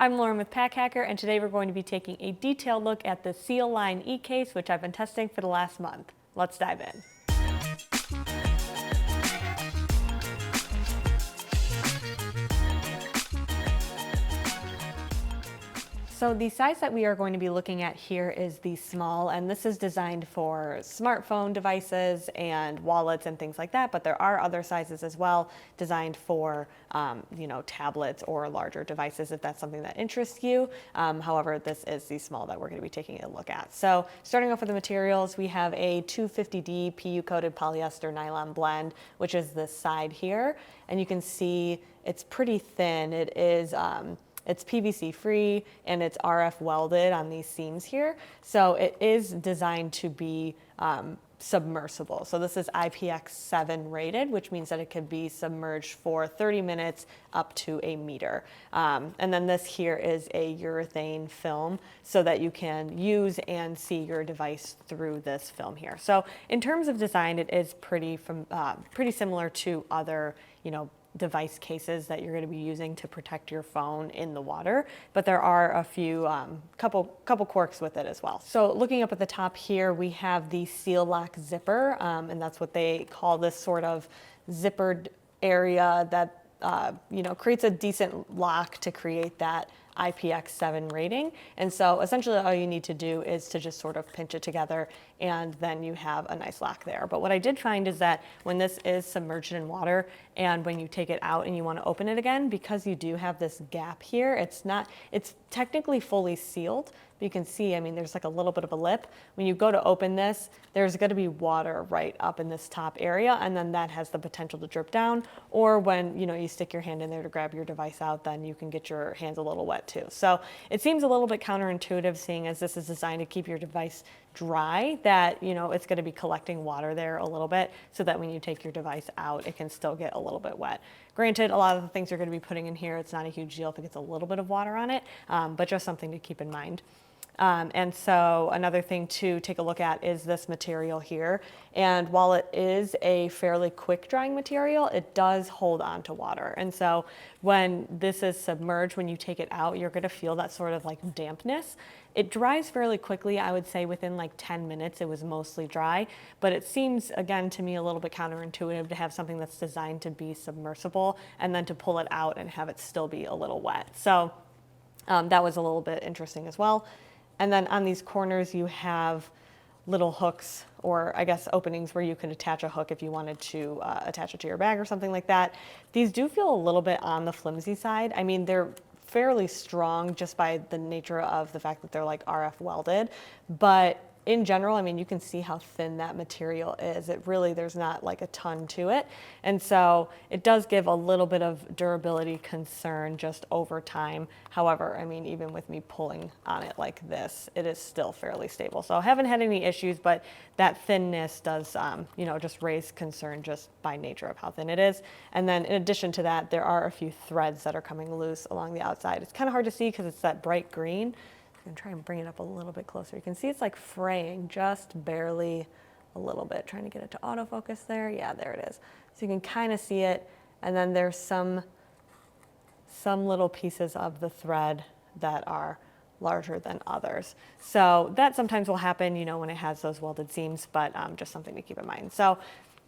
I'm Lauren with Pack Hacker, and today we're going to be taking a detailed look at the SealLine e-case, which I've been testing for the last month. Let's dive in. So the size that we are going to be looking at here is the small, and this is designed for smartphone devices and wallets and things like that, but there are other sizes as well designed for tablets or larger devices if that's something that interests you. However, this is the small that we're going to be taking a look at. So starting off with the materials, we have a 250D PU coated polyester nylon blend, which is this side here, and you can see it's pretty thin. It's PVC free and it's RF welded on these seams here. So it is designed to be submersible. So this is IPX7 rated, which means that it could be submerged for 30 minutes up to a meter. And then this here is a urethane film so that you can use and see your device through this film here. So in terms of design, it is pretty similar to other, device cases that you're going to be using to protect your phone in the water, but there are a few couple quirks with it as well. So looking up at the top here, we have the Seal Lock zipper, and that's what they call this sort of zippered area that creates a decent lock to create that IPX7 rating. And so essentially all you need to do is to just sort of pinch it together and then you have a nice lock there. But what I did find is that when this is submerged in water and when you take it out and you want to open it again, because you do have this gap here, it's technically fully sealed. But you can see, there's like a little bit of a lip. When you go to open this, there's going to be water right up in this top area, and then that has the potential to drip down. Or when you stick your hand in there to grab your device out, then you can get your hands a little wet too. So it seems a little bit counterintuitive, seeing as this is designed to keep your device dry, that it's going to be collecting water there a little bit, so that when you take your device out, it can still get a little bit wet. Granted, a lot of the things you're going to be putting in here, it's not a huge deal if it gets a little bit of water on it, but just something to keep in mind. And so another thing to take a look at is this material here. And while it is a fairly quick drying material, it does hold on to water. And so when this is submerged, when you take it out, you're going to feel that sort of like dampness. It dries fairly quickly. I would say within like 10 minutes, it was mostly dry, but it seems, again, to me a little bit counterintuitive to have something that's designed to be submersible and then to pull it out and have it still be a little wet. So that was a little bit interesting as well. And then on these corners, you have little hooks, or I guess openings where you could attach a hook if you wanted to attach it to your bag or something like that. These do feel a little bit on the flimsy side. They're fairly strong just by the nature of the fact that they're like RF welded, but in general, you can see how thin that material is. There's not like a ton to it. And so it does give a little bit of durability concern just over time. However, even with me pulling on it like this, it is still fairly stable. So I haven't had any issues, but that thinness does, just raise concern just by nature of how thin it is. And then in addition to that, there are a few threads that are coming loose along the outside. It's kind of hard to see because it's that bright green. I'm gonna try and bring it up a little bit closer. You can see it's like fraying just barely a little bit. Trying to get it to autofocus there. Yeah, there it is. So you can kind of see it. And then there's some little pieces of the thread that are larger than others. So that sometimes will happen, when it has those welded seams, but just something to keep in mind. So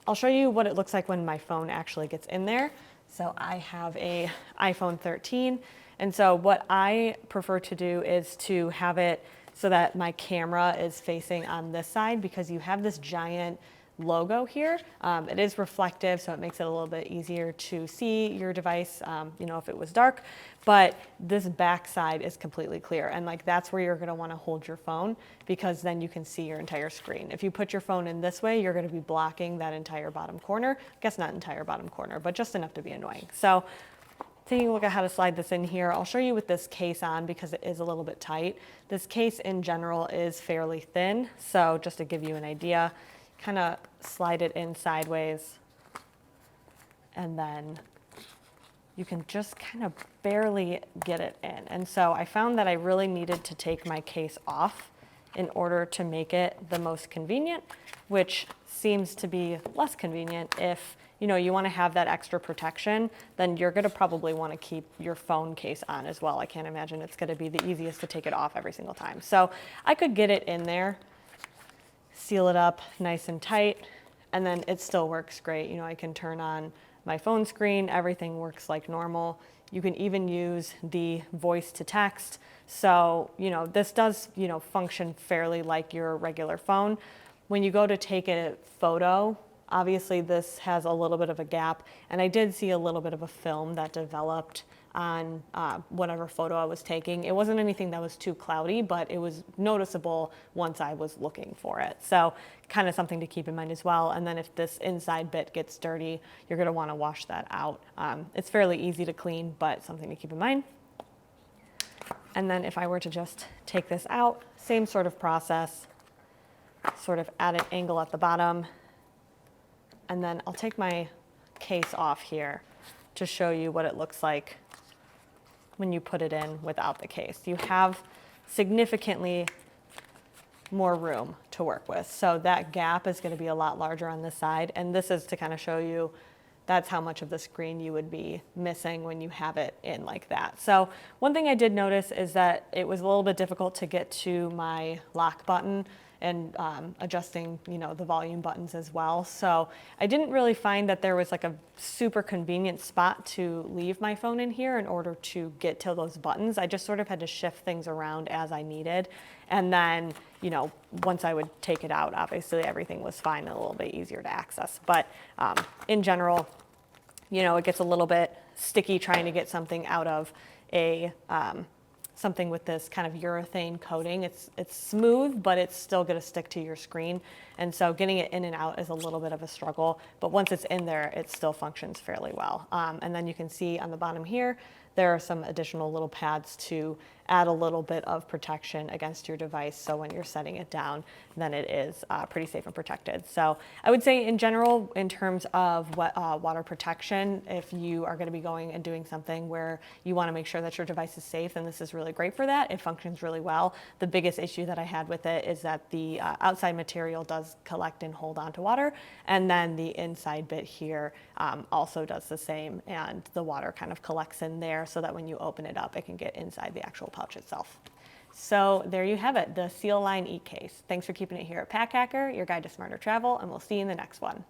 I'll show you what it looks like when my phone actually gets in there. So I have a iPhone 13. And so what I prefer to do is to have it so that my camera is facing on this side, because you have this giant logo here. It is reflective, so it makes it a little bit easier to see your device, if it was dark, but this back side is completely clear. And that's where you're gonna wanna hold your phone, because then you can see your entire screen. If you put your phone in this way, you're gonna be blocking that entire bottom corner. I guess not entire bottom corner, but just enough to be annoying. So taking a look at how to slide this in here, I'll show you with this case on because it is a little bit tight. This case in general is fairly thin, so just to give you an idea, kind of slide it in sideways, and then you can just kind of barely get it in. And so I found that I really needed to take my case off in order to make it the most convenient, which seems to be less convenient if you want to have that extra protection, then you're going to probably want to keep your phone case on as well. I can't imagine it's going to be the easiest to take it off every single time. So I could get it in there, seal it up nice and tight, and then it still works great. I can turn on my phone screen, everything works like normal. You can even use the voice to text. So, this does, function fairly like your regular phone. When you go to take a photo, obviously this has a little bit of a gap, and I did see a little bit of a film that developed on whatever photo I was taking. It wasn't anything that was too cloudy, but it was noticeable once I was looking for it. So kind of something to keep in mind as well. And then if this inside bit gets dirty, you're gonna wanna wash that out. It's fairly easy to clean, but something to keep in mind. And then if I were to just take this out, same sort of process, sort of at an angle at the bottom. And then I'll take my case off here to show you what it looks like when you put it in without the case. You have significantly more room to work with. So that gap is going to be a lot larger on this side. And this is to kind of show you that's how much of the screen you would be missing when you have it in like that. So one thing I did notice is that it was a little bit difficult to get to my lock button and adjusting, the volume buttons as well. So I didn't really find that there was like a super convenient spot to leave my phone in here in order to get to those buttons. I just sort of had to shift things around as I needed. And then, once I would take it out, obviously everything was fine and a little bit easier to access. But in general, it gets a little bit sticky trying to get something out of a something with this kind of urethane coating. It's smooth, but it's still going to stick to your screen. And so getting it in and out is a little bit of a struggle, but once it's in there, it still functions fairly well. And then you can see on the bottom here, there are some additional little pads to add a little bit of protection against your device. So when you're setting it down, then it is pretty safe and protected. So I would say in general, in terms of water protection, if you are going to be going and doing something where you want to make sure that your device is safe, then this is really great for that. It functions really well. The biggest issue that I had with it is that the outside material does collect and hold onto water. And then the inside bit here also does the same. And the water kind of collects in there so that when you open it up, it can get inside the actual pouch itself. So there you have it, the SealLine e-case. Thanks for keeping it here at Pack Hacker, your guide to smarter travel, and we'll see you in the next one.